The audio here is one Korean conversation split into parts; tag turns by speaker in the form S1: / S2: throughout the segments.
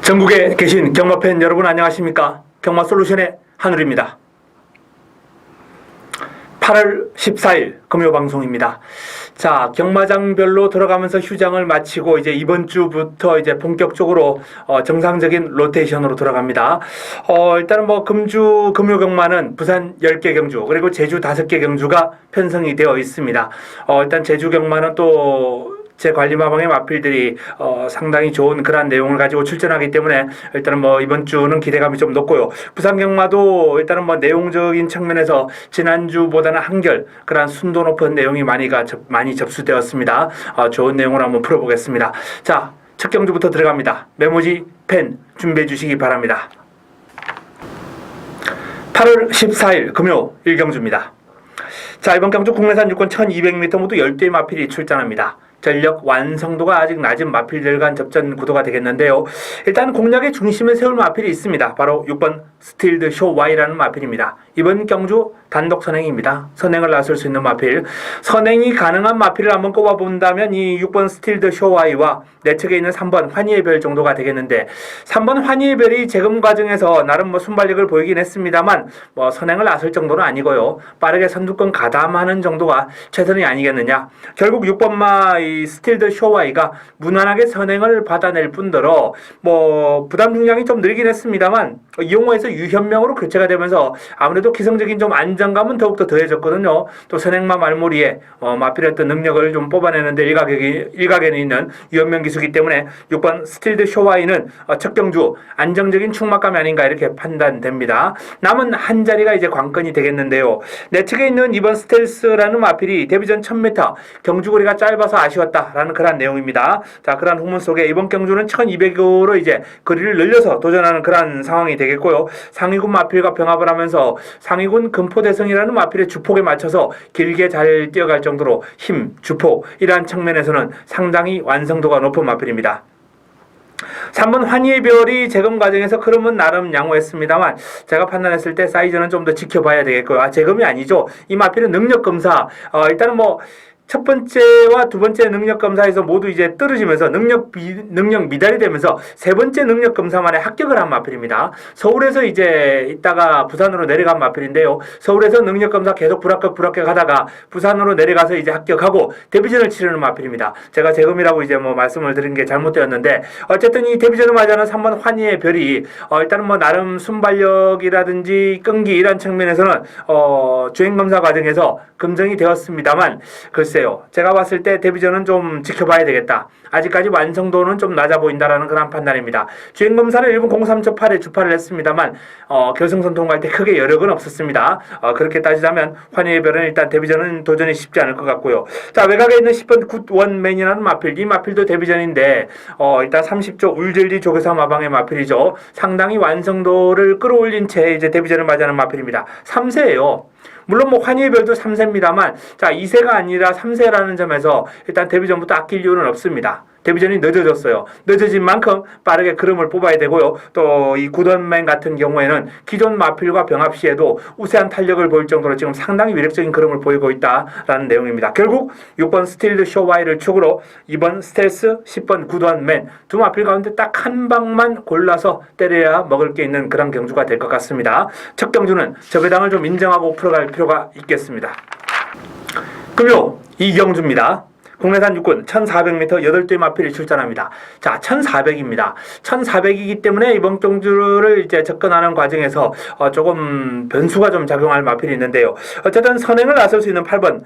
S1: 전국에 계신 경마팬 여러분 안녕하십니까? 경마솔루션의 한울입니다. 8월 14일 금요 방송입니다. 자, 경마장별로 들어가면서 휴장을 마치고 이제 이번 주부터 이제 본격적으로 정상적인 로테이션으로 들어갑니다. 일단은 뭐 금주 금요 경마는 부산 10개 경주 그리고 제주 5개 경주가 편성이 되어 있습니다. 일단 제주 경마는 또 제 관리마방의 마필들이 상당히 좋은 그런 내용을 가지고 출전하기 때문에 일단은 뭐 이번 주는 기대감이 좀 높고요. 부산 경마도 일단은 뭐 내용적인 측면에서 지난주보다는 한결 그런 순도 높은 내용이 많이 접수되었습니다. 좋은 내용을 한번 풀어보겠습니다. 자, 첫 경주부터 들어갑니다. 메모지 펜 준비해 주시기 바랍니다. 8월 14일 금요 1경주입니다. 자, 이번 경주 국내산 유권 1200m 모두 10대의 마필이 출전합니다. 전력 완성도가 아직 낮은 마필들 간 접전 구도가 되겠는데요. 일단 공략의 중심에 세울 마필이 있습니다. 바로 6번 스틸드 쇼 Y라는 마필입니다. 이번 경주 단독 선행입니다. 선행을 나설 수 있는 마필. 선행이 가능한 마필을 한번 꼽아본다면 이 6번 스틸드 쇼 Y와 내측에 있는 3번 환희의 별 정도가 되겠는데 3번 환희의 별이 재검 과정에서 나름 뭐 순발력을 보이긴 했습니다만 뭐 선행을 나설 정도는 아니고요. 빠르게 선두권 가담하는 정도가 최선이 아니겠느냐. 결국 6번마 이 스틸드 쇼 Y가 무난하게 선행을 받아낼 뿐더러 뭐 부담 중량이 좀 늘긴 했습니다만 이용호에서 유현명으로 교체가 되면서 아무래도 기성적인 좀 안정감은 더욱더 더해졌거든요. 또 선행마 말머리에 마필했던 능력을 좀 뽑아내는데 일각에는 있는 유현명 기수기 때문에 6번 스틸드 쇼 Y는 첫 경주 안정적인 충막감이 아닌가 이렇게 판단됩니다. 남은 한 자리가 이제 관건이 되겠는데요. 내측에 있는 2번 스텔스라는 마필이 데뷔 전 1000m 경주거리가 짧아서 아쉬웠다라는 그런 내용입니다. 자, 그런 후문 속에 이번 경주는 1200으로 이제 거리를 늘려서 도전하는 그런 상황이 되겠고요. 상위군 마필과 병합을 하면서 상위군 금포대성이라는 마필의 주폭에 맞춰서 길게 잘 뛰어갈 정도로 힘, 주폭 이러한 측면에서는 상당히 완성도가 높은 마필입니다. 3번 환희의 별이 재검 과정에서 흐름은 나름 양호했습니다만 제가 판단했을 때 사이즈는 좀 더 지켜봐야 되겠고요. 재검이 아니죠. 이 마필은 능력검사 일단은 뭐 첫 번째와 두 번째 능력 검사에서 모두 이제 떨어지면서 능력 미달이 되면서 세 번째 능력 검사만에 합격을 한 마필입니다. 서울에서 이제 있다가 부산으로 내려간 마필인데요. 서울에서 능력 검사 계속 불합격하다가 부산으로 내려가서 이제 합격하고 데뷔전을 치르는 마필입니다. 제가 재검이라고 이제 뭐 말씀을 드린 게 잘못되었는데 어쨌든 이 데뷔전을 맞이하는 3번 환희의 별이 일단은 뭐 나름 순발력이라든지 끈기 이런 측면에서는 주행 검사 과정에서 검증이 되었습니다만 글쎄 제가 봤을 때 데뷔전은 좀 지켜봐야 되겠다. 아직까지 완성도는 좀 낮아 보인다라는 그런 판단입니다. 주행검사를 1분 03초 8에 주파를 했습니다만 결승선 통과할 때 크게 여력은 없었습니다. 그렇게 따지자면 환희의 별은 일단 데뷔전은 도전이 쉽지 않을 것 같고요. 자, 외곽에 있는 10번 굿원맨이라는 마필. 이 마필도 데뷔전인데 일단 30조 울젤리 조교사 마방의 마필이죠. 상당히 완성도를 끌어올린 채 이제 데뷔전을 맞이하는 마필입니다. 3세예요. 물론 뭐 환희의 별도 3세입니다만 자 2세가 아니라 3세라는 점에서 일단 데뷔전부터 아낄 이유는 없습니다. 데뷔전이 늦어졌어요. 늦어진 만큼 빠르게 흐름을 뽑아야 되고요. 또 이 굿원맨 같은 경우에는 기존 마필과 병합 시에도 우세한 탄력을 보일 정도로 지금 상당히 위력적인 흐름을 보이고 있다라는 내용입니다. 결국 6번 스틸드 쇼 Y를 축으로 2번 스텔스, 10번 굿원맨 두 마필 가운데 딱 한 방만 골라서 때려야 먹을 게 있는 그런 경주가 될 것 같습니다. 첫 경주는 저배당을 좀 인정하고 풀어갈 필요가 있겠습니다. 금요 2경주입니다. 국내산 육군 1400m 8대 마필이 출전합니다. 자, 1400입니다. 1400이기 때문에 이번 경주를 이제 접근하는 과정에서 조금 변수가 좀 작용할 마필이 있는데요. 어쨌든 선행을 나설 수 있는 8번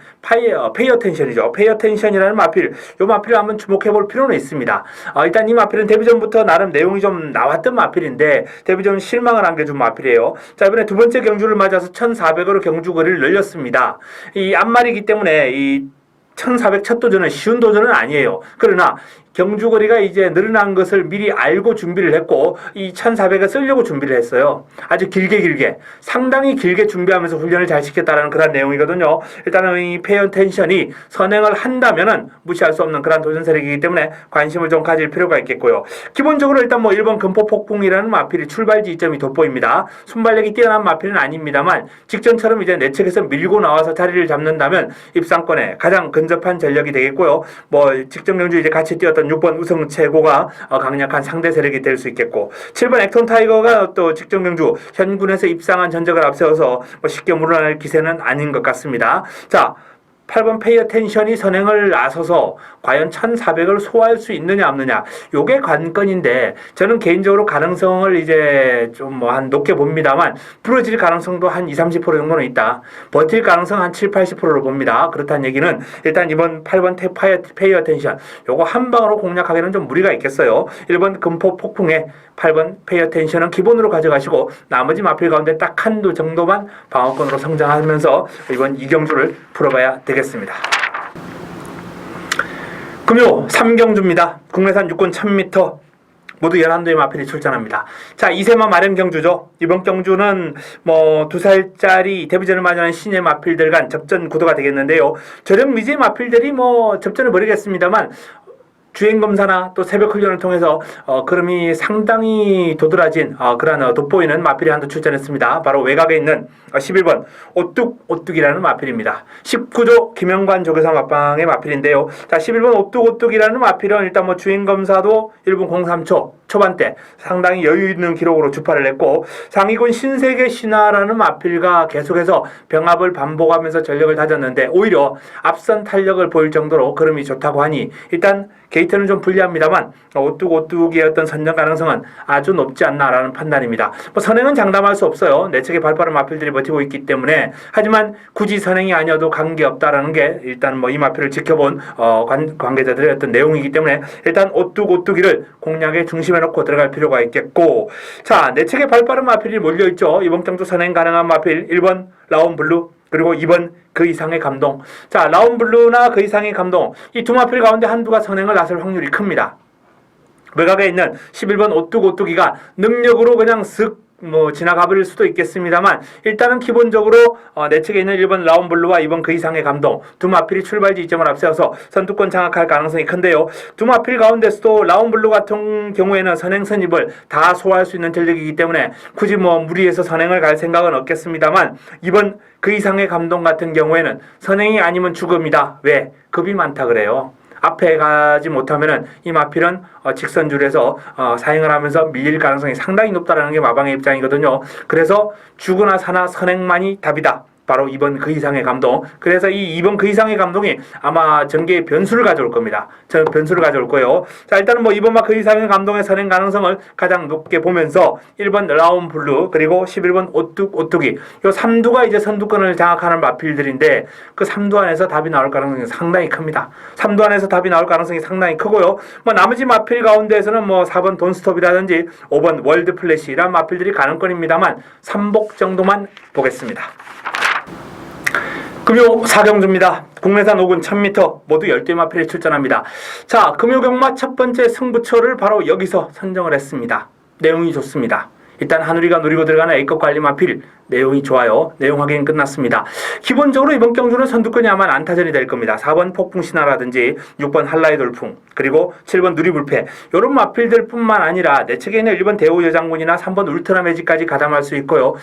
S1: 페이어텐션이죠. 페이어텐션이라는 마필. 이 마필을 한번 주목해 볼 필요는 있습니다. 일단 이 마필은 데뷔전부터 나름 내용이 좀 나왔던 마필인데 데뷔전 실망을 안겨준 마필이에요. 자, 이번에 두 번째 경주를 맞아서 1400으로 경주 거리를 늘렸습니다. 이 앞말이기 때문에 이 1400 첫 도전은 쉬운 도전은 아니에요. 그러나 경주거리가 이제 늘어난 것을 미리 알고 준비를 했고 이 1400을 쓰려고 준비를 했어요. 아주 길게 상당히 길게 준비하면서 훈련을 잘 시켰다는 그런 내용이거든요. 일단은 이 페어 텐션이 선행을 한다면은 무시할 수 없는 그런 도전 세력이기 때문에 관심을 좀 가질 필요가 있겠고요. 기본적으로 일단 뭐 1번 금포폭풍이라는 마필이 출발 지점이 돋보입니다. 순발력이 뛰어난 마필은 아닙니다만 직전처럼 이제 내측에서 밀고 나와서 자리를 잡는다면 입상권에 가장 근접한 전력이 되겠고요. 뭐 직전 경주 이제 같이 뛰었던 6번 우승 최고가 강력한 상대 세력이 될 수 있겠고 7번 액톤 타이거가 또 직전 경주 현군에서 입상한 전적을 앞세워서 뭐 쉽게 물러날 기세는 아닌 것 같습니다. 자, 8번 페이어 텐션이 선행을 나서서 과연 1400을 소화할 수 있느냐 없느냐 요게 관건인데 저는 개인적으로 가능성을 이제 좀 뭐 한 높게 봅니다만 부러질 가능성도 한 20-30% 정도는 있다. 버틸 가능성 한 7-80%로 봅니다. 그렇다는 얘기는 일단 이번 8번 페이어 텐션 요거 한 방으로 공략하기는 좀 무리가 있겠어요. 1번 금포 폭풍에 8번 페이어 텐션은 기본으로 가져가시고 나머지 마필 가운데 딱 한두 정도만 방어권으로 성장하면서 이번 이경주를 풀어봐야 되겠습니다. 금요 3경주입니다. 국내산 육군 1000m 모두 11도의 마필이 출전합니다. 자, 이세마 마련 경주죠. 이번 경주는 뭐 2살짜리 데뷔전을 맞이하는 신예 마필들 간 접전 구도가 되겠는데요. 저렴 미제 마필들이 뭐 접전을 벌이겠습니다만 주행검사나 또 새벽 훈련을 통해서 걸음이 상당히 도드라진 그런 돋보이는 마필이 한두 출전했습니다. 바로 외곽에 있는 11번 오뚝오뚝이라는 마필입니다. 19조 김영관 조교사 맞방의 마필인데요. 자, 11번 오뚝오뚝이라는 마필은 일단 뭐 주행검사도 1분 03초 초반대 상당히 여유 있는 기록으로 주파를 냈고 상위군 신세계 신화라는 마필과 계속해서 병합을 반복하면서 전력을 다졌는데 오히려 앞선 탄력을 보일 정도로 걸음이 좋다고 하니 일단 게이트는 좀 불리합니다만 오뚝오뚝의 어떤 선정 가능성은 아주 높지 않나라는 판단입니다. 뭐 선행은 장담할 수 없어요. 내측에 발빠른 마필들이 버티고 있기 때문에 하지만 굳이 선행이 아니어도 관계없다라는 게 일단 뭐 이 마필을 지켜본 관계자들의 어떤 내용이기 때문에 일단 오뚝오뚝이를 공략의 중심에 놓고 들어갈 필요가 있겠고 자 내측에 발빠른 마필이 몰려있죠. 이번 경주 선행 가능한 마필 1번 라운블루 그리고 2번 그 이상의 감동. 자, 라운블루나 그 이상의 감동. 이 두 마필 가운데 한두가 선행을 나설 확률이 큽니다. 외곽에 있는 11번 오뚝오뚝이가 능력으로 그냥 슥 지나가버릴 수도 있겠습니다만 일단은 기본적으로 내측에 있는 1번 라운블루와 2번 그 이상의 감동 두 마필이 출발 지점을 앞세워서 선두권 장악할 가능성이 큰데요. 두 마필 가운데서도 라운블루 같은 경우에는 선행 선입을 다 소화할 수 있는 전력이기 때문에 굳이 무리해서 선행을 갈 생각은 없겠습니다만 2번 그 이상의 감동 같은 경우에는 선행이 아니면 죽음이다. 왜? 급이 많다 그래요. 앞에 가지 못하면은 이 마필은 직선줄에서 사행을 하면서 밀릴 가능성이 상당히 높다라는 게 마방의 입장이거든요. 그래서 죽으나 사나 선행만이 답이다. 바로 2번 그 이상의 감동. 그래서 이 2번 그 이상의 감동이 아마 전개의 변수를 가져올 겁니다. 저는 변수를 가져올 거예요. 자, 일단은 2번과 그 이상의 감동의 선행 가능성을 가장 높게 보면서 1번 라운블루 그리고 11번 오뚝오뚝이 요 3두가 이제 선두권을 장악하는 마필들인데 그 3두 안에서 답이 나올 가능성이 상당히 큽니다. 3두 안에서 답이 나올 가능성이 상당히 크고요. 나머지 마필 가운데에서는 4번 돈스톱이라든지 5번 월드플래시 이런 마필들이 가능권입니다만 3복 정도만 보겠습니다. 금요 4경주입니다. 국내산 5군 1000m 모두 10대 마필이 출전합니다. 자, 금요 경마 첫 번째 승부처를 바로 여기서 선정을 했습니다. 내용이 좋습니다. 일단 한우리가 노리고 들어가는 A급 관리 마필 내용이 좋아요. 내용 확인 끝났습니다. 기본적으로 이번 경주는 선두권이 아마 안타전이 될 겁니다. 4번 폭풍신화라든지 6번 한라의 돌풍 그리고 7번 누리불패 이런 마필들 뿐만 아니라 내측에 있는 1번 대우여장군이나 3번 울트라매직까지 가담할 수 있고요.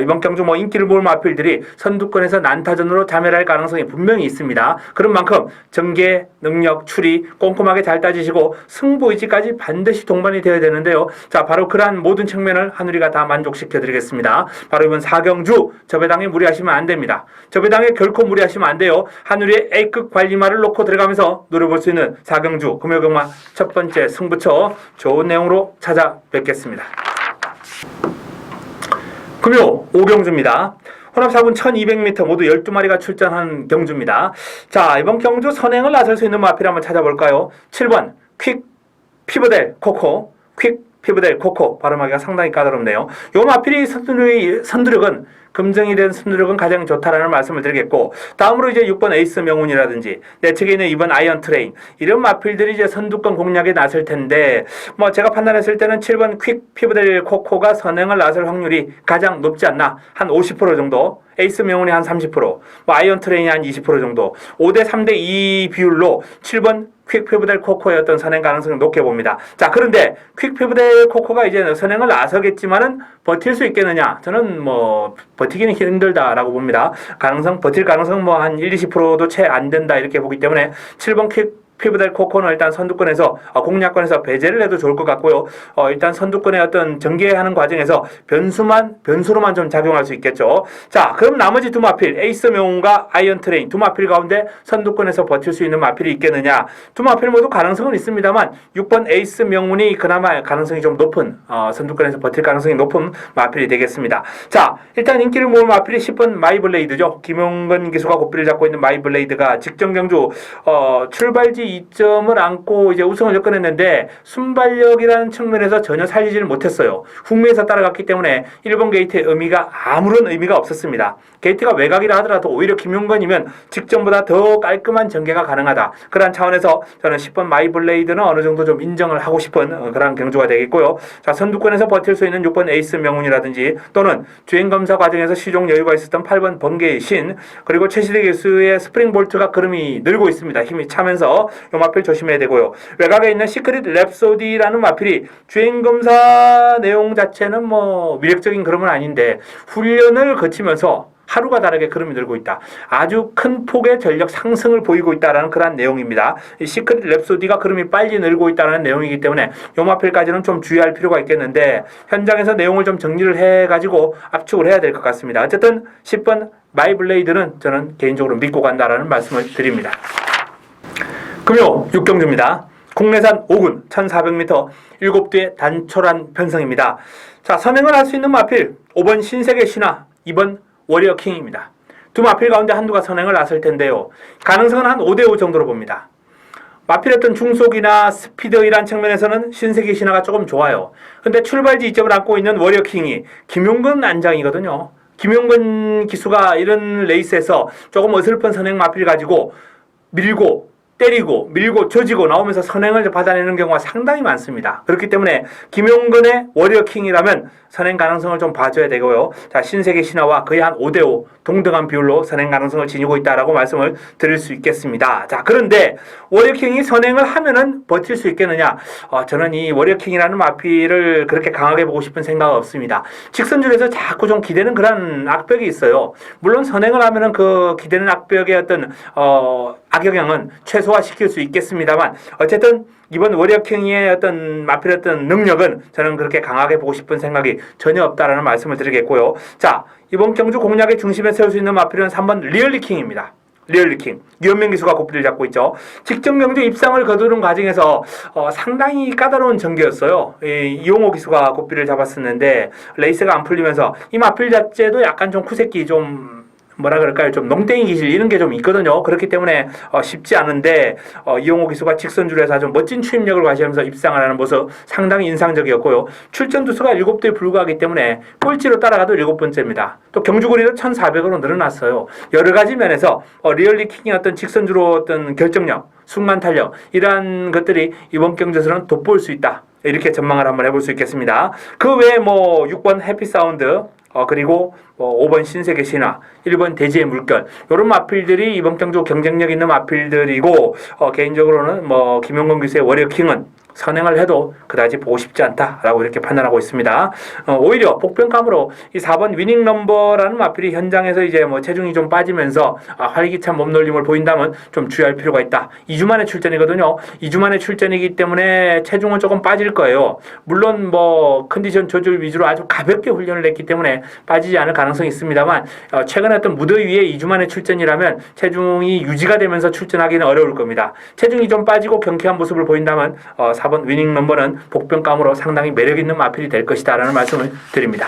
S1: 이번 경주 인기를 모을 마필들이 선두권에서 난타전으로 자멸할 가능성이 분명히 있습니다. 그런 만큼 전개, 능력, 추리 꼼꼼하게 잘 따지시고 승부의지까지 반드시 동반이 되어야 되는데요. 자, 바로 그러한 모든 측면을 한우리가 다 만족시켜 드리겠습니다. 바로 이번 4경주 저배당에 무리하시면 안 됩니다. 저배당에 결코 무리하시면 안 돼요. 한우리의 A급 관리마를 놓고 들어가면서 노려볼 수 있는 4경주 금요경마 첫 번째 승부처 좋은 내용으로 찾아뵙겠습니다. 금요 5경주입니다. 혼합 4군 1200m 모두 12마리가 출전한 경주입니다. 자, 이번 경주 선행을 나설 수 있는 마필 한번 찾아볼까요? 7번 퀵 피버델 코코 퀵 피부델 코코 발음하기가 상당히 까다롭네요. 요 마필이 선두력은 금정이 된 선두력은 가장 좋다라는 말씀을 드리겠고, 다음으로 이제 6번 에이스 명운이라든지 내 측에 있는 2번 아이언 트레인, 이런 마필들이 이제 선두권 공략에 나설 텐데, 뭐 제가 판단했을 때는 7번 퀵 피부델 코코가 선행을 나설 확률이 가장 높지 않나, 한 50% 정도, 에이스 명운이 한 30%, 뭐 아이언 트레인이 한 20% 정도, 5대 3대 2 비율로 7번 퀵 피부델 코코의 어떤 선행 가능성을 높게 봅니다. 자, 그런데 퀵 피부델 코코가 이제 선행을 나서겠지만은 버틸 수 있겠느냐? 저는 뭐 버티기는 힘들다라고 봅니다. 버틸 가능성 뭐 한 1-20%도 채 안 된다 이렇게 보기 때문에 7번 퀵 피부델 코코는 일단 선두권에서 공략권에서 배제를 해도 좋을 것 같고요. 일단 선두권의 어떤 전개하는 과정에서 변수로만 좀 작용할 수 있겠죠. 자, 그럼 나머지 두 마필 에이스 명운과 아이언 트레인 두 마필 가운데 선두권에서 버틸 수 있는 마필이 있겠느냐? 두 마필 모두 가능성은 있습니다만 6번 에이스 명운이 그나마 가능성이 좀 높은 선두권에서 버틸 가능성이 높은 마필이 되겠습니다. 자, 일단 인기를 모은 마필이 10번 마이블레이드죠. 김용건 기수가 고삐를 잡고 있는 마이블레이드가 직전 경주 출발지 2점을 안고 이제 우승을 접근했는데 순발력이라는 측면에서 전혀 살리지를 못했어요. 북미에서 따라갔기 때문에 1번 게이트의 아무런 의미가 없었습니다. 게이트가 외곽이라 하더라도 오히려 김용건이면 직전보다 더 깔끔한 전개가 가능하다. 그런 차원에서 저는 10번 마이블레이드는 어느 정도 좀 인정을 하고 싶은 그런 경주가 되겠고요. 자, 선두권에서 버틸 수 있는 6번 에이스 명운이라든지 또는 주행검사 과정에서 시종 여유가 있었던 8번 번개의 신, 그리고 최시대 기수의 스프링볼트가 그름이 늘고 있습니다. 힘이 차면서 이 마필 조심해야 되고요. 외곽에 있는 시크릿 랩소디라는 마필이 주행검사 내용 자체는 뭐 위력적인 그런 건 아닌데 훈련을 거치면서 하루가 다르게 그름이 늘고 있다. 아주 큰 폭의 전력 상승을 보이고 있다는 그런 내용입니다. 이 시크릿 랩소디가 그름이 빨리 늘고 있다는 내용이기 때문에 요 마필까지는 좀 주의할 필요가 있겠는데 현장에서 내용을 좀 정리를 해가지고 압축을 해야 될 것 같습니다. 어쨌든 10번 마이블레이드는 저는 개인적으로 믿고 간다라는 말씀을 드립니다. 금요 6경주입니다. 국내산 5군 1400m 7대의 단촐한 편성입니다. 자, 선행을 할 수 있는 마필 5번 신세계 신화, 2번 워리어 킹입니다. 두 마필 가운데 한두가 선행을 나설 텐데요. 가능성은 한 5대5 정도로 봅니다. 마필 어떤 중속이나 스피드 이란 측면에서는 신세계 신화가 조금 좋아요. 근데 출발지 2점을 안고 있는 워리어 킹이 김용건 안장이거든요. 김용건 기수가 이런 레이스에서 조금 어설픈 선행 마필 가지고 밀고 때리고 밀고 조지고 나오면서 선행을 받아내는 경우가 상당히 많습니다. 그렇기 때문에 김용건의 워리어 킹이라면 선행 가능성을 좀 봐줘야 되고요. 자, 신세계 신화와 거의 한 5대5 동등한 비율로 선행 가능성을 지니고 있다라고 말씀을 드릴 수 있겠습니다. 자, 그런데 워리어 킹이 선행을 하면은 버틸 수 있겠느냐? 저는 이 워리어 킹이라는 마필을 그렇게 강하게 보고 싶은 생각은 없습니다. 직선줄에서 자꾸 좀 기대는 그런 악벽이 있어요. 물론 선행을 하면은 그 기대는 악벽의 어떤 악영향은 최소화시킬 수 있겠습니다만 어쨌든 이번 워리어킹의 어떤 마필의 어떤 능력은 저는 그렇게 강하게 보고 싶은 생각이 전혀 없다라는 말씀을 드리겠고요. 자, 이번 경주 공략의 중심에 세울 수 있는 마필은 3번 리얼리킹입니다. 리얼리킹. 유현명 기수가 고삐를 잡고 있죠. 직전 경주 입상을 거두는 과정에서 상당히 까다로운 전개였어요. 이용호 기수가 고삐를 잡았었는데 레이스가 안 풀리면서 이 마필 자체도 약간 좀 쿠새끼 좀 뭐라 그럴까요? 좀 농땡이 기질 이런 게 좀 있거든요. 그렇기 때문에 쉽지 않은데 이용호 기수가 직선줄에서 아주 멋진 추임력을 과시하면서 입상을 하는 모습 상당히 인상적이었고요. 출전 두수가 7대에 불과하기 때문에 꼴찌로 따라가도 7번째입니다. 또 경주거리도 1400으로 늘어났어요. 여러 가지 면에서 리얼리킹의 어떤 직선주로 어떤 결정력, 순간 탄력 이러한 것들이 이번 경주에서는 돋보일 수 있다. 이렇게 전망을 한번 해볼 수 있겠습니다. 그 외에 뭐 6번 해피사운드 그리고 5번 신세계 신화, 1번 대지의 물결 이런 마필들이 이번 경주 경쟁력 있는 마필들이고 개인적으로는 뭐 김용건 기수의 워리어킹은 선행을 해도 그다지 보고 싶지 않다라고 이렇게 판단하고 있습니다. 오히려 복병감으로 이 4번 위닝 넘버라는 마필이 현장에서 이제 뭐 체중이 좀 빠지면서 활기찬 몸놀림을 보인다면 좀 주의할 필요가 있다. 2주 만에 출전이거든요. 2주 만에 출전이기 때문에 체중은 조금 빠질 거예요. 물론 뭐 컨디션 조절 위주로 아주 가볍게 훈련을 했기 때문에 빠지지 않을 가능성이 있습니다만 최근에 어떤 무더위 위에 2주 만에 출전이라면 체중이 유지가 되면서 출전하기는 어려울 겁니다. 체중이 좀 빠지고 경쾌한 모습을 보인다면 4번 위닝 넘버는 복병감으로 상당히 매력있는 마필이 될 것이다 라는 말씀을 드립니다.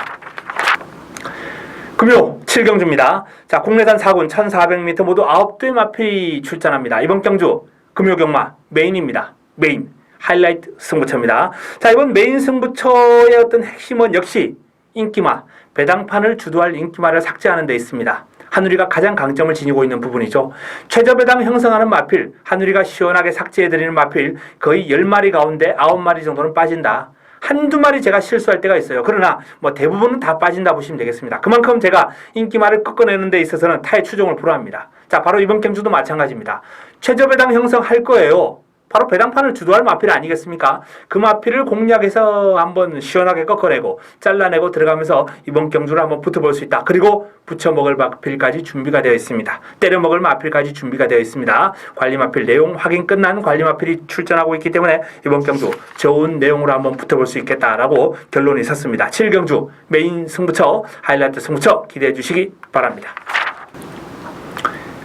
S1: 금요 7경주입니다. 자, 국내산 4군 1400m 모두 9대의 마필이 출전합니다. 이번 경주 금요 경마 메인입니다. 메인. 하이라이트 승부처입니다. 자, 이번 메인 승부처의 어떤 핵심은 역시 인기마, 배당판을 주도할 인기마를 삭제하는 데 있습니다. 한우리가 가장 강점을 지니고 있는 부분이죠. 최저 배당 형성하는 마필, 한우리가 시원하게 삭제해드리는 마필 거의 10마리 가운데 9마리 정도는 빠진다. 한두 마리 제가 실수할 때가 있어요. 그러나 뭐 대부분은 다 빠진다 보시면 되겠습니다. 그만큼 제가 인기마를 꺾어내는 데 있어서는 타의 추종을 불허합니다. 자, 바로 이번 경주도 마찬가지입니다. 최저 배당 형성할 거예요. 바로 배당판을 주도할 마필 아니겠습니까? 그 마필을 공략해서 한번 시원하게 꺾어내고 잘라내고 들어가면서 이번 경주를 한번 붙어볼 수 있다. 그리고 붙여먹을 마필까지 준비가 되어 있습니다. 때려먹을 마필까지 준비가 되어 있습니다. 관리마필 내용 확인 끝난 관리마필이 출전하고 있기 때문에 이번 경주 좋은 내용으로 한번 붙어볼 수 있겠다라고 결론이 섰습니다. 7경주 메인 승부처, 하이라이트 승부처 기대해 주시기 바랍니다.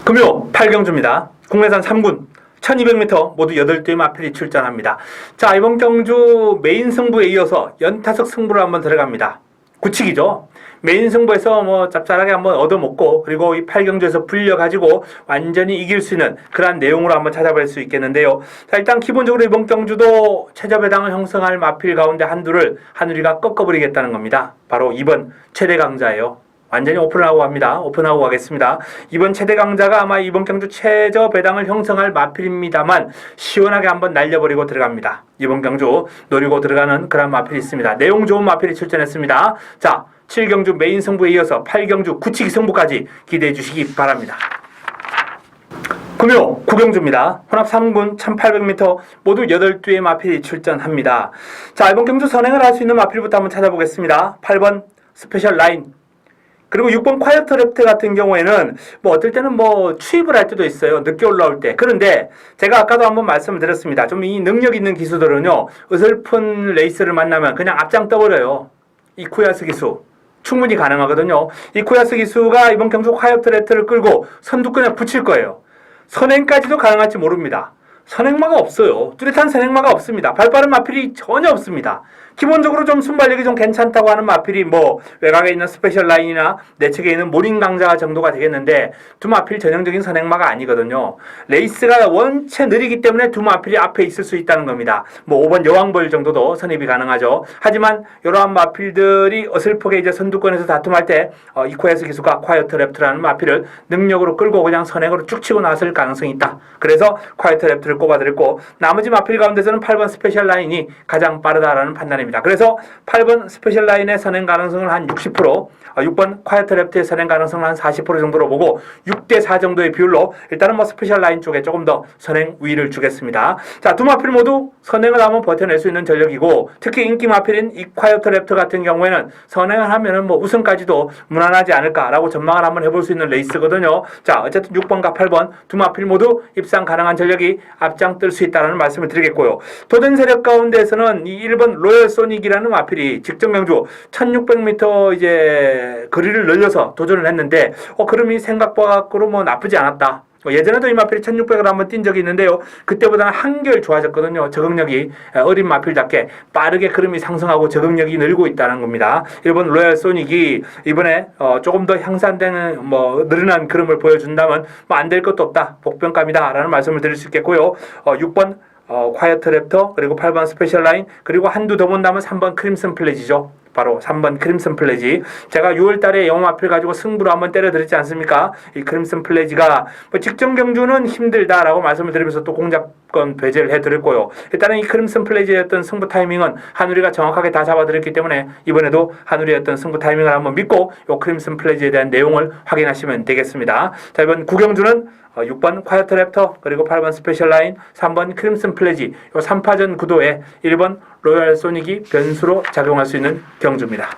S1: 금요 8경주입니다. 국내산 3군 1200m 모두 8대의 마필이 출전합니다. 자, 이번 경주 메인 승부에 이어서 연타석 승부를 한번 들어갑니다. 구치기죠. 메인 승부에서 뭐 짭짤하게 한번 얻어먹고 그리고 이 8경주에서 불려가지고 완전히 이길 수 있는 그러한 내용으로 한번 찾아볼 수 있겠는데요. 자, 일단 기본적으로 이번 경주도 최저 배당을 형성할 마필 가운데 한두를 한우리가 꺾어버리겠다는 겁니다. 바로 2번 최대 강자예요. 완전히 오픈하고 갑니다. 오픈하고 가겠습니다. 이번 최대 강자가 아마 이번 경주 최저 배당을 형성할 마필입니다만 시원하게 한번 날려버리고 들어갑니다. 이번 경주 노리고 들어가는 그런 마필이 있습니다. 내용 좋은 마필이 출전했습니다. 자, 7경주 메인 승부에 이어서 8경주 굳히기 승부까지 기대해 주시기 바랍니다. 금요 9경주입니다. 혼합 3군 1800m 모두 8두의 마필이 출전합니다. 자, 이번 경주 선행을 할 수 있는 마필부터 한번 찾아보겠습니다. 8번 스페셜 라인, 그리고 6번 콰이어트 랩트 같은 경우에는 뭐 어떨 때는 뭐 추입을 할 때도 있어요. 늦게 올라올 때. 그런데 제가 아까도 한번 말씀을 드렸습니다. 좀 이 능력 있는 기수들은요, 어설픈 레이스를 만나면 그냥 앞장 떠버려요. 이 쿠야스 기수 충분히 가능하거든요. 이 쿠야스 기수가 이번 경주 콰이어트 랩트를 끌고 선두권에 붙일 거예요. 선행까지도 가능할지 모릅니다. 선행마가 없어요. 뚜렷한 선행마가 없습니다. 발빠른 마필이 전혀 없습니다. 기본적으로 좀 순발력이 좀 괜찮다고 하는 마필이 뭐 외곽에 있는 스페셜 라인이나 내측에 있는 모닝 강자 정도가 되겠는데 두 마필 전형적인 선행마가 아니거든요. 레이스가 원체 느리기 때문에 두 마필이 앞에 있을 수 있다는 겁니다. 뭐 5번 여왕벌 정도도 선입이 가능하죠. 하지만 이러한 마필들이 어설프게 이제 선두권에서 다툼할 때 이코야스 기수가 콰이어트 랩트라는 마필을 능력으로 끌고 그냥 선행으로 쭉 치고 나설 가능성이 있다. 그래서 콰이어트 랩트를 꼽아드렸고 나머지 마필 가운데서는 8번 스페셜 라인이 가장 빠르다라는 판단입니다. 그래서 8번 스페셜 라인의 선행 가능성을 한 60%, 6번 콰이어트 랩트의 선행 가능성을 한 40% 정도로 보고 6대4 정도의 비율로 일단은 뭐 스페셜 라인 쪽에 조금 더 선행 우위를 주겠습니다. 자, 두 마필 모두 선행을 하면 버텨낼 수 있는 전력이고 특히 인기 마필인 이 콰이어트 랩트 같은 경우에는 선행을 하면은 뭐 우승까지도 무난하지 않을까라고 전망을 한번 해볼 수 있는 레이스거든요. 자, 어쨌든 6번과 8번 두 마필 모두 입상 가능한 전력이 앞장뜰 수 있다는 말씀을 드리겠고요. 도전 세력 가운데에서는 이 1번 로열 소닉이라는 마필이 직전 경주 1600m 이제 거리를 늘려서 도전을 했는데 그럼이 생각밖으로 뭐 나쁘지 않았다. 예전에도 이 마필이 1600을 한번 뛴 적이 있는데요. 그때보다는 한결 좋아졌거든요. 적응력이 어린 마필답게 빠르게 흐름이 상승하고 적응력이 늘고 있다는 겁니다. 일본 로얄 소닉이 이번에 조금 더 향상되는 뭐 늘어난 흐름을 보여준다면 뭐 안 될 것도 없다. 복병감이다 라는 말씀을 드릴 수 있겠고요. 6번 콰이어트 랩터 그리고 8번 스페셜 라인 그리고 한두 더 본다면 3번 크림슨 플래지죠. 바로 3번 크림슨 플래지. 제가 6월달에 영어 마필 가지고 승부로 한번 때려드렸지 않습니까? 이 크림슨 플래지가 뭐 직전 경주는 힘들다라고 말씀을 드리면서 또 공작권 배제를 해드렸고요. 일단은 이 크림슨 플래지의 어떤 승부 타이밍은 한우리가 정확하게 다 잡아드렸기 때문에 이번에도 한우리의 어떤 승부 타이밍을 한번 믿고 이 크림슨 플래지에 대한 내용을 확인하시면 되겠습니다. 자, 이번 9경주는 6번 콰이어트 랩터 그리고 8번 스페셜 라인 3번 크림슨 플래지 이 3파전 구도에 1번 로얄 소닉이 변수로 작용할 수 있는 경주입니다.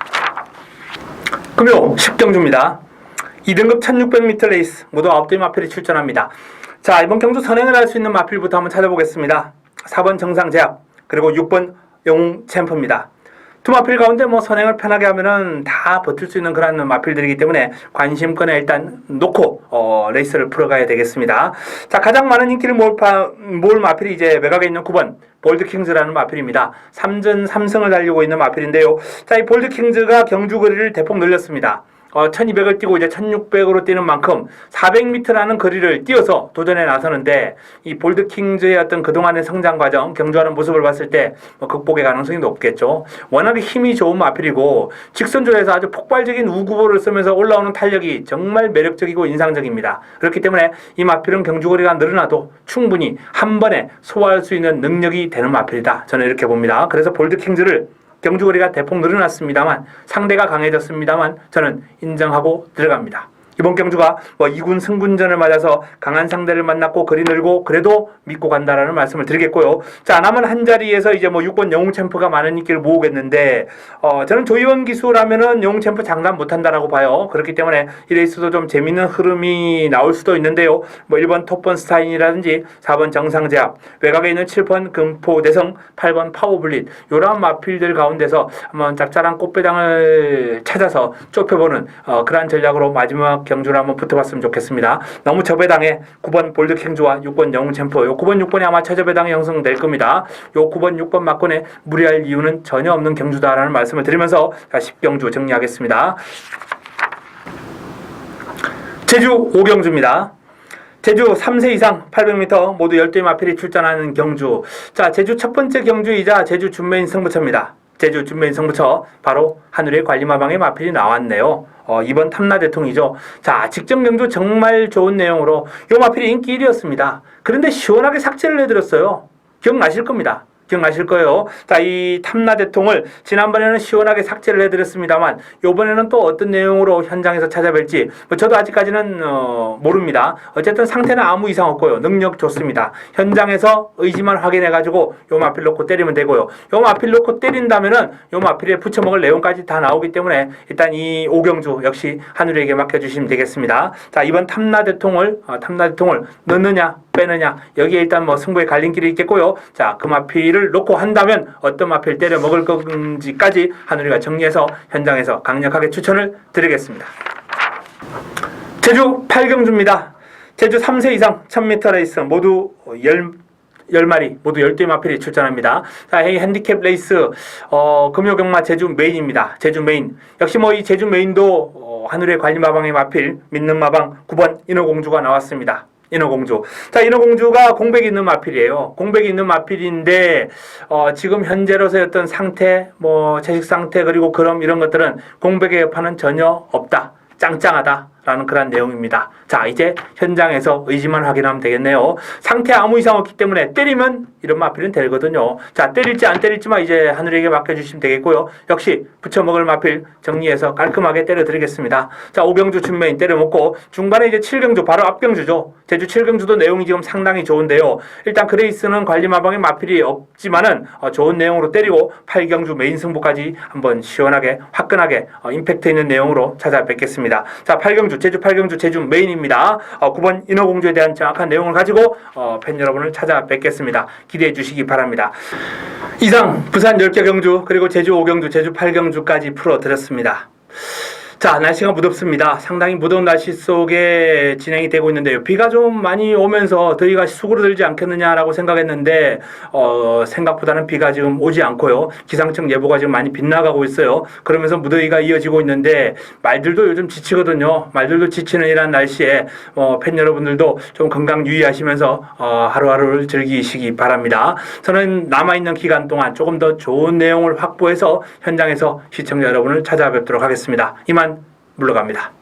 S1: 금요 10경주입니다. 2등급 1600m 레이스 모두 9대의 마필이 출전합니다. 자, 이번 경주 선행을 할 수 있는 마필부터 한번 찾아보겠습니다. 4번 정상제압 그리고 6번 영웅 챔프입니다. 두 마필 가운데 뭐 선행을 편하게 하면은 다 버틸 수 있는 그런 마필들이기 때문에 관심권에 일단 놓고 레이스를 풀어가야 되겠습니다. 자, 가장 많은 인기를 모을 마필이 이제 외곽에 있는 9번 볼드킹즈라는 마필입니다. 3전 3승을 달리고 있는 마필인데요. 자, 이 볼드킹즈가 경주 거리를 대폭 늘렸습니다. 1200을 뛰고 이제 1600으로 뛰는 만큼 400m라는 거리를 뛰어서 도전에 나서는데 이 볼드킹즈의 어떤 그동안의 성장 과정, 경주하는 모습을 봤을 때 극복의 가능성이 높겠죠. 워낙에 힘이 좋은 마필이고 직선조에서 아주 폭발적인 우구보를 쓰면서 올라오는 탄력이 정말 매력적이고 인상적입니다. 그렇기 때문에 이 마필은 경주거리가 늘어나도 충분히 한 번에 소화할 수 있는 능력이 되는 마필이다. 저는 이렇게 봅니다. 그래서 볼드킹즈를 경주거리가 대폭 늘어났습니다만 상대가 강해졌습니다만 저는 인정하고 들어갑니다. 이번 경주가 2군 승분전을 맞아서 강한 상대를 만났고 거리 늘고 그래도 믿고 간다라는 말씀을 드리겠고요. 자, 남은 한 자리에서 이제 6번 영웅 챔프가 많은 인기를 모으겠는데 저는 조이원 기수라면은 영웅 챔프 장담 못한다라고 봐요. 그렇기 때문에 이 레이스도 좀 재밌는 흐름이 나올 수도 있는데요. 1번 톱번 스타인이라든지 4번 정상제압, 외곽에 있는 7번 금포 대성, 8번 파워블릿 이런 마필들 가운데서 한번 짭짤한 꽃배당을 찾아서 좁혀보는 그러한 전략으로 마지막 경주를 한번 붙어봤으면 좋겠습니다. 너무 저배당에 9번 볼드킹주와 6번 영웅 챔프, 요 9번 6번이 아마 최저배당이 형성될 겁니다. 요 9번 6번 막권에 무리할 이유는 전혀 없는 경주다라는 말씀을 드리면서 10경주 정리하겠습니다. 제주 5경주입니다. 제주 3세 이상 800m 모두 12의 마필이 출전하는 경주. 자, 제주 첫 번째 경주이자 제주 준메인 승부처입니다. 제주 준메인 승부처 바로 하늘의 관리마방의 마필이 나왔네요. 이번 탐라대통이죠. 자, 직전 경주 정말 좋은 내용으로 요 마필이 인기 1위였습니다. 그런데 시원하게 삭제를 해드렸어요. 기억나실 겁니다. 기억나실 거예요. 자, 이 탐라대통을 지난번에는 시원하게 삭제를 해드렸습니다만 이번에는 또 어떤 내용으로 현장에서 찾아뵐지 저도 아직까지는 모릅니다. 어쨌든 상태는 아무 이상 없고요. 능력 좋습니다. 현장에서 의지만 확인해가지고 요 마필 놓고 때리면 되고요. 요 마필 놓고 때린다면은 요 마필에 붙여먹을 내용까지 다 나오기 때문에 일단 이 오경주 역시 하늘에게 맡겨주시면 되겠습니다. 자, 이번 탐라대통을 넣느냐 빼느냐 여기에 일단 승부의 갈림길이 있겠고요. 자, 그 마필을 놓고 한다면 어떤 마필 때려 먹을 건지까지 하늘이가 정리해서 현장에서 강력하게 추천을 드리겠습니다. 제주 8경주입니다. 제주 3세 이상 1000m 레이스 모두 10마리 모두 12의 마필이 출전합니다. 자, 이 핸디캡 레이스 금요경마 제주 메인입니다. 제주 메인 역시 이 제주 메인도 하늘의 관리마방의 마필 믿는 마방 9번 인어공주가 나왔습니다. 인어공주. 자, 인어공주가 공백이 있는 마필이에요. 공백이 있는 마필인데 지금 현재로서의 어떤 상태, 채식 상태 그리고 그럼 이런 것들은 공백의 여파는 전혀 없다. 짱짱하다라는 그런 내용입니다. 자, 이제 현장에서 의지만 확인하면 되겠네요. 상태 아무 이상 없기 때문에 때리면 이런 마필은 되거든요. 자, 때릴지 안 때릴지만 이제 하늘에게 맡겨주시면 되겠고요. 역시 붙여먹을 마필 정리해서 깔끔하게 때려드리겠습니다. 자, 5경주 준메인 때려먹고 중반에 이제 7경주 바로 앞경주죠. 제주 7경주도 내용이 지금 상당히 좋은데요. 일단 그레이스는 관리마방에 마필이 없지만은 좋은 내용으로 때리고 8경주 메인 승부까지 한번 시원하게 화끈하게 임팩트 있는 내용으로 찾아뵙겠습니다. 자, 8경주 제주 8경주 제주 메인입니다. 9번 인어공주에 대한 정확한 내용을 가지고 팬 여러분을 찾아뵙겠습니다. 기대해 주시기 바랍니다. 이상 부산 10개 경주 그리고 제주 5경주 제주 8경주까지 풀어드렸습니다. 자, 날씨가 무덥습니다. 상당히 무더운 날씨 속에 진행이 되고 있는데요. 비가 좀 많이 오면서 더위가 수그러들지 않겠느냐라고 생각했는데 생각보다는 비가 지금 오지 않고요. 기상청 예보가 지금 많이 빗나가고 있어요. 그러면서 무더위가 이어지고 있는데 말들도 요즘 지치거든요. 말들도 지치는 이런 날씨에 팬 여러분들도 좀 건강 유의하시면서 하루하루를 즐기시기 바랍니다. 저는 남아있는 기간 동안 조금 더 좋은 내용을 확보해서 현장에서 시청자 여러분을 찾아뵙도록 하겠습니다. 이만 물러갑니다.